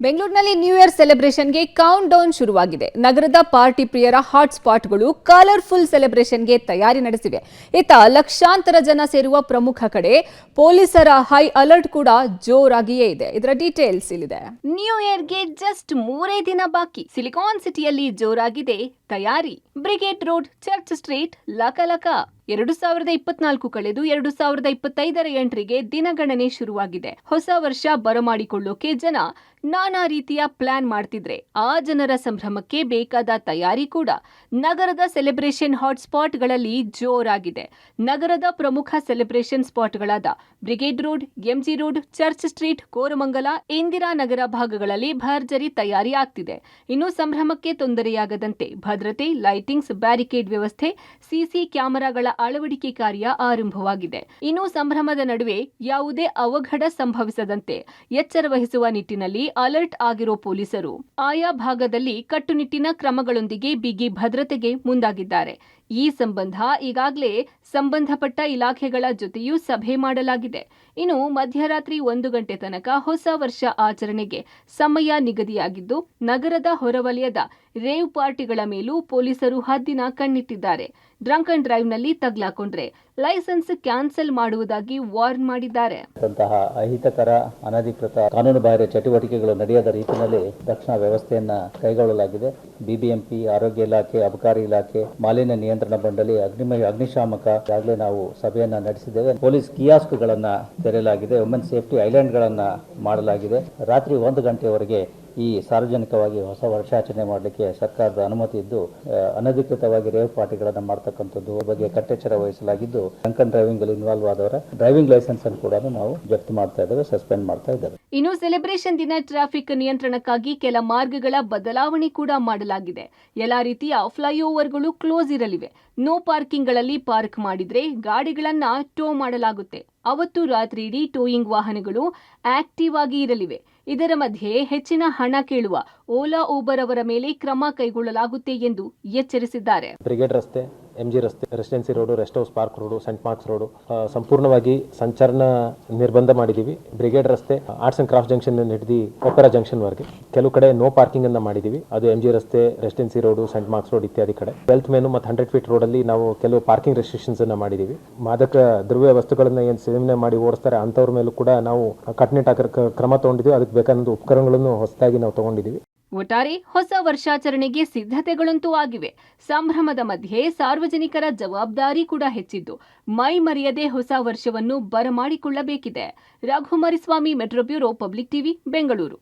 ಬೆಂಗಳೂರಿನಲ್ಲಿ new year ಸೆಲೆಬ್ರೇಷನ್ಗೆ count down ಶುರುವಾಗಿದೆ. ನಗರದ ಪಾರ್ಟಿ ಪ್ರಿಯರ ಹಾಟ್ ಸ್ಪಾಟ್ಗಳು ಕಲರ್ಫುಲ್ ಸೆಲೆಬ್ರೇಷನ್ಗೆ ತಯಾರಿ ನಡೆಸಿವೆ. ಇತ್ತ ಲಕ್ಷಾಂತರ ಜನ ಸೇರುವ ಪ್ರಮುಖ ಕಡೆ ಪೊಲೀಸರ ಹೈ ಅಲರ್ಟ್ ಕೂಡ ಜೋರಾಗಿಯೇ ಇದೆ. ಇದರ ಡೀಟೇಲ್ಸ್ ಇಲ್ಲಿದೆ. ನ್ಯೂ ಇಯರ್ಗೆ ಜಸ್ಟ್ 3 ದಿನ ಬಾಕಿ. ಸಿಲಿಕಾನ್ ಸಿಟಿಯಲ್ಲಿ ಜೋರಾಗಿದೆ ತಯಾರಿ. ಬ್ರಿಗೇಡ್ ರೋಡ್, ಚರ್ಚ್ ಸ್ಟ್ರೀಟ್ ಲಕಲಕ. 2024 ಕಳೆದು 2025ರ ಎಂಟ್ರಿಗೆ ದಿನಗಣನೆ ಶುರುವಾಗಿದೆ. ಹೊಸ ವರ್ಷ ಬರಮಾಡಿಕೊಳ್ಳೋಕೆ ಜನ ನಾನಾ ರೀತಿಯ ಪ್ಲಾನ್ ಮಾಡ್ತಿದ್ರೆ ಆ ಜನರ ಸಂಭ್ರಮಕ್ಕೆ ಬೇಕಾದ ತಯಾರಿ ಕೂಡ ನಗರದ ಸೆಲೆಬ್ರೇಷನ್ ಹಾಟ್ ಸ್ಪಾಟ್ಗಳಲ್ಲಿ ಜೋರಾಗಿದೆ. ನಗರದ ಪ್ರಮುಖ ಸೆಲೆಬ್ರೇಷನ್ ಸ್ಪಾಟ್ಗಳಾದ brigade road, MG road, church street, Koramangala, Indiranagar ಭಾಗಗಳಲ್ಲಿ ಭರ್ಜರಿ ತಯಾರಿ ಆಗ್ತಿದೆ. ಇನ್ನು ಸಂಭ್ರಮಕ್ಕೆ ತೊಂದರೆಯಾಗದಂತೆ ಭದ್ರತೆ, ಲೈಟಿಂಗ್ಸ್, ಬ್ಯಾರಿಕೇಡ್ ವ್ಯವಸ್ಥೆ, ಸಿಸಿ ಕ್ಯಾಮೆರಾಗಳ ಅಳವಡಿಕೆ ಕಾರ್ಯ ಆರಂಭವಾಗಿದೆ. ಇನ್ನು ಸಂಭ್ರಮದ ನಡುವೆ ಯಾವುದೇ ಅವಘಡ ಸಂಭವಿಸದಂತೆ ಎಚ್ಚರ ವಹಿಸುವ ನಿಟ್ಟಿನಲ್ಲಿ ಅಲರ್ಟ್ ಆಗಿರೋ ಪೊಲೀಸರು ಆಯಾ ಭಾಗದಲ್ಲಿ ಕಟ್ಟುನಿಟ್ಟಿನ ಕ್ರಮಗಳೊಂದಿಗೆ ಬಿಗಿ ಭದ್ರತೆಗೆ ಮುಂದಾಗಿದ್ದಾರೆ. ಈ ಸಂಬಂಧ ಈಗಾಗಲೇ ಸಂಬಂಧಪಟ್ಟ ಇಲಾಖೆಗಳ ಜೊತೆಯೂ ಸಭೆ ಮಾಡಲಾಗಿದೆ. ಇನ್ನು ಮಧ್ಯರಾತ್ರಿ 1 ಗಂಟೆ ತನಕ ಹೊಸ ವರ್ಷ ಆಚರಣೆಗೆ ಸಮಯ ನಿಗದಿಯಾಗಿದ್ದು, ನಗರದ ಹೊರವಲಯದ ರೇವ್ ಪಾರ್ಟಿಗಳ ಮೇಲೂ ಪೊಲೀಸರು ಹದ್ದಿನ ಕಣ್ಣಿಟ್ಟಿದ್ದಾರೆ. ಡ್ರಂಕ್ ಅಂಡ್ ಡ್ರೈವ್ನಲ್ಲಿ ತಗ್ಲಾಕೊಂಡ್ರೆ ಲೈಸೆನ್ಸ್ ಕ್ಯಾನ್ಸಲ್ ಮಾಡುವುದಾಗಿ ವಾರ್ನ್ ಮಾಡಿದ್ದಾರೆ. ಅಹಿತಕರ, ಅನಧಿಕೃತ, ಕಾನೂನುಬಾಹಿರ ಚಟುವಟಿಕೆಗಳು ನಡೆಯದ ರೀತಿಯಲ್ಲಿ ರಕ್ಷಣಾ ವ್ಯವಸ್ಥೆಯನ್ನ ಕೈಗೊಳ್ಳಲಾಗಿದೆ. ಬಿಬಿಎಂಪಿ, ಆರೋಗ್ಯ ಇಲಾಖೆ, ಅಬಕಾರಿ ಇಲಾಖೆ, ಮಾಲಿನ್ಯ ನಿಯಂತ್ರಣ ಮಂಡಳಿ, ಅಗ್ನಿಶಾಮಕ ಈಗಾಗಲೇ ನಾವು ಸಭೆಯನ್ನ ನಡೆಸಿದ್ದೇವೆ. ಪೊಲೀಸ್ ಕಿಯಾಸ್ಕ್ಗಳನ್ನ ತೆರೆಯಲಾಗಿದೆ. ವುಮೆನ್ ಸೇಫ್ಟಿ ಐಲ್ಯಾಂಡ್ಗಳನ್ನ ಮಾಡಲಾಗಿದೆ. ರಾತ್ರಿ 1 ಗಂಟೆವರೆಗೆ ಈ ಸಾರ್ವಜನಿಕವಾಗಿ ಹೊಸ ವರ್ಷಾಚರಣೆ ಮಾಡಲಿಕ್ಕೆ ಸರ್ಕಾರದ ಅನುಮತಿ ಇದ್ದು, ಅನಧಿಕೃತವಾಗಿ ರೇವ್ ಪಾರ್ಟಿಗಳನ್ನು ಮಾಡತಕ್ಕಂಥದ್ದು ಬಗ್ಗೆ ಕಟ್ಟೆಚ್ಚರ ವಹಿಸಲಾಗಿದ್ದು, ಡ್ರಂಕ್ ಅಂಡ್ ಡ್ರೈವಿಂಗ್ ಅಲ್ಲಿ ಇನ್ವಾಲ್ವ್ ಆದವರ ಡ್ರೈವಿಂಗ್ ಲೈಸೆನ್ಸ್ ಅನ್ನು ಕೂಡ ನಾವು ಜಪ್ತಿ ಮಾಡ್ತಾ ಇದ್ದೇವೆ, ಸಸ್ಪೆಂಡ್ ಮಾಡ್ತಾ ಇದ್ದೇವೆ. ಇನ್ನು ಸೆಲೆಬ್ರೇಷನ್ ದಿನ ಟ್ರಾಫಿಕ್ ನಿಯಂತ್ರಣಕ್ಕಾಗಿ ಕೆಲ ಮಾರ್ಗಗಳ ಬದಲಾವಣೆ ಕೂಡ ಮಾಡಲಾಗಿದೆ. ಎಲ್ಲಾ ರೀತಿಯ ಫ್ಲೈಓವರ್ಗಳು ಕ್ಲೋಸ್ ಇರಲಿವೆ. ನೋ ಪಾರ್ಕಿಂಗ್ಗಳಲ್ಲಿ ಪಾರ್ಕ್ ಮಾಡಿದ್ರೆ ಗಾಡಿಗಳನ್ನ ಟೋ ಮಾಡಲಾಗುತ್ತೆ. ಅವತ್ತು ರಾತ್ರಿ ಇಡೀ ಟೋಯಿಂಗ್ ವಾಹನಗಳು ಆಕ್ಟಿವ್ ಆಗಿ ಇರಲಿವೆ. ಇದರ ಮಧ್ಯೆ ಹೆಚ್ಚಿನ ಹಣ ಕೇಳುವ ಓಲಾ, ಊಬರ್ ಅವರ ಮೇಲೆ ಕ್ರಮ ಕೈಗೊಳ್ಳಲಾಗುತ್ತೆ ಎಂದು ಎಚ್ಚರಿಸಿದ್ದಾರೆ. ಬ್ರಿಗೇಡ್ ರಸ್ತೆ, ಎಂಜಿ ರಸ್ತೆ, Residency road, Rest House Park road, Saint Mark's road ಸಂಪೂರ್ಣವಾಗಿ ಸಂಚಾರನ ನಿರ್ಬಂಧ ಮಾಡಿದೀವಿ. ಬ್ರಿಗೇಡ್ ರಸ್ತೆ ಆರ್ಟ್ಸ್ ಅಂಡ್ ಕ್ರಾಫ್ಟ್ ಜಂಕ್ಷನ್ ಹಿಡಿದು ಒಪೆರಾ ಜಂಕ್ಷನ್ ವರೆಗೆ ಕೆಲವು ಕಡೆ ನೋ ಪಾರ್ಕಿಂಗ್ ಅನ್ನ ಮಾಡಿದೀವಿ. ಅದು ಎಂಜಿ ರಸ್ತೆ, Residency road, Saint Mark's road ಇತ್ಯಾದಿ ಕಡೆ. 12th ಮೇನು ಮತ್ತು 100 ಫೀಟ್ ರೋಡ್ ಅಲ್ಲಿ ನಾವು ಕೆಲವು ಪಾರ್ಕಿಂಗ್ ರೆಸ್ಟ್ರಿಕ್ಷನ್ಸ್ ಅನ್ನ ಮಾಡಿದೀವಿ. ಮಾದಕ ದ್ರವ್ಯ ವಸ್ತುಗಳನ್ನ ಏನು ಸೇವನೆ ಮಾಡಿ ಓಡಿಸ್ತಾರೆ ಅಂತವ್ರ ಮೇಲೂ ಕೂಡ ನಾವು ಕಟ್ಟುನಿಟ್ಟಾಗಿ ಕ್ರಮ ತಗೊಂಡಿದ್ದೀವಿ. ಅದಕ್ಕೆ ಬೇಕಾದ ಉಪಕರಣಗಳನ್ನು ಹೊಸದಾಗಿ ನಾವು ತಗೊಂಡಿದ್ದೀವಿ. ಒಟ್ಟಾರೆ ಹೊಸ ವರ್ಷಾಚರಣೆಗೆ ಸಿದ್ಧತೆಗಳಂತೂ ಆಗಿವೆ. ಸಂಭ್ರಮದ ಮಧ್ಯೆ ಸಾರ್ವಜನಿಕರ ಜವಾಬ್ದಾರಿ ಕೂಡ ಹೆಚ್ಚಿದ್ದು, ಮೈ ಮರೆಯದೆ ಹೊಸ ವರ್ಷವನ್ನು ಬರಮಾಡಿಕೊಳ್ಳಬೇಕಿದೆ. Raghumariswamy, metro bureau, public TV, Bengaluru.